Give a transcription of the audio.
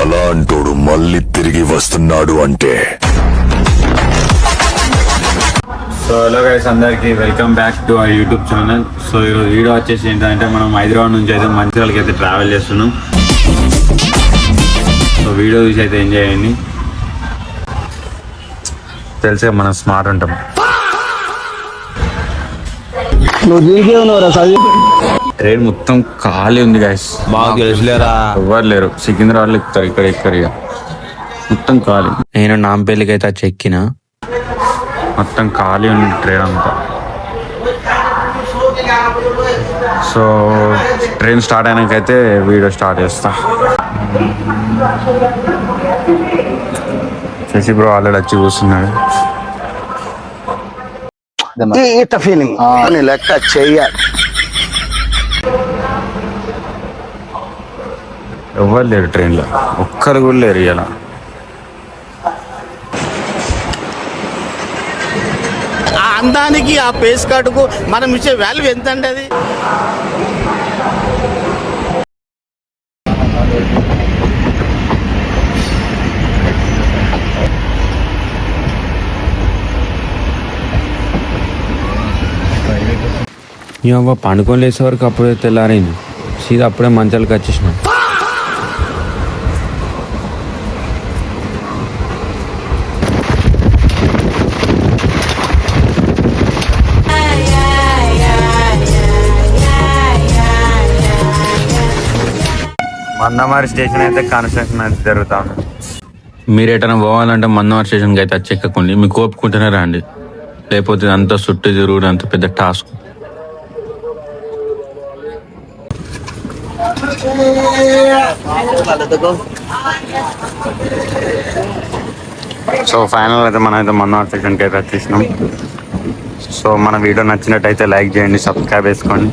అలాంటోడు మళ్ళీ తిరిగి వస్తున్నాడు అంటే. సో హలో గైస్, అందరికి welcome back to our YouTube channel. So ఈరోజు వీడియో వచ్చేసి ఏంటంటే మనం హైదరాబాద్ నుంచి అయితే మంచిర్యాలకి అయితే ట్రావెల్ చేస్తున్నాం. సో వీడియో చూసి అయితే ఎంజాయ్ చేయండి. తెలిసే మనం స్మార్ట్ ఉంటాం. ట్రైన్ మొత్తం ఖాళీ ఉంది గైస్, బాగా తెలుసులేరా, ఎవ్వరు లేరు. సికింద్రాబాద్లో ఎక్కుతారు, ఇక్కడ ఎక్కరు ఇక మొత్తం ఖాళీ. నేను నాంపల్లికి అయితే చెక్కిన, మొత్తం ఖాళీ ఉంది ట్రైన్ అంతా. సో ట్రైన్ స్టార్ట్ అయినాకైతే వీడియో స్టార్ట్ చేస్తా. శశి బ్రో ఆల్రెడీ వచ్చి కూర్చున్నాడు. ఇట్ట ఫీలింగ్ లెక్క చెయ్యాలి. ఎవ్వరు లేరు ట్రైన్లో, ఒక్కరు కూడా లేరు ఇలా. ఆ అందానికి, ఆ పేస్ కార్డుకు మనం ఇచ్చే వాల్యూ ఎంత అండి అది. ఇవ్వ పండుకొని లేసే వరకు అప్పుడే తెల్లారైంది. సీదా అప్పుడే మంచాలకి వచ్చేసినాం. మందమారి స్టేషన్ అయితే కన్స్ట్రక్షన్ అయితే జరుగుతా ఉంది. మీరు ఎటైనా పోవాలంటే మందమారి స్టేషన్కి అయితే వచ్చి ఎక్కకండి, మీకు కోపుకుంటూనే రండి, లేకపోతే అంతా చుట్టూ తిరుగుడు అంత పెద్ద టాస్క్. సో ఫైనల్ అయితే మనం అయితే మందమారి స్టేషన్కి అయితే వచ్చేసినాం. సో మన వీడియో నచ్చినట్టయితే లైక్ చేయండి, సబ్స్క్రైబ్ చేసుకోండి.